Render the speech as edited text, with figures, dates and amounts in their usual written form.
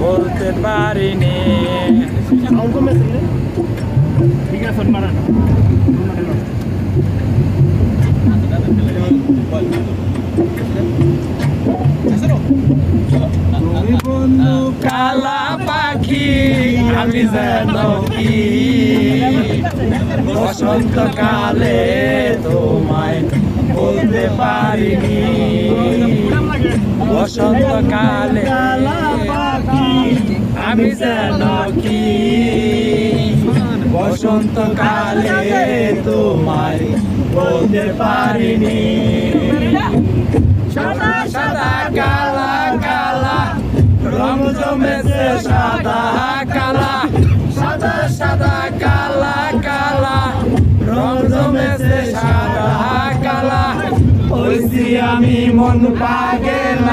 বলতে পারিনি। ঠিক আছে মারান তুমি বন্ধু কালা পাখি, আমি যেন কি বসন্তকালে তোমায় বলতে পারিনি। বসন্তকালে কালা পাখি, আমি যেন কি বসন্তকালে তোমায় বলতে পারিনি। সাদা সাদা কালা কালা রং জমেছে সাদা কালা, সাদা সাদা কালা কালা রং জমেছে সাদা কালা। হইছি আমি মন পাগেলা।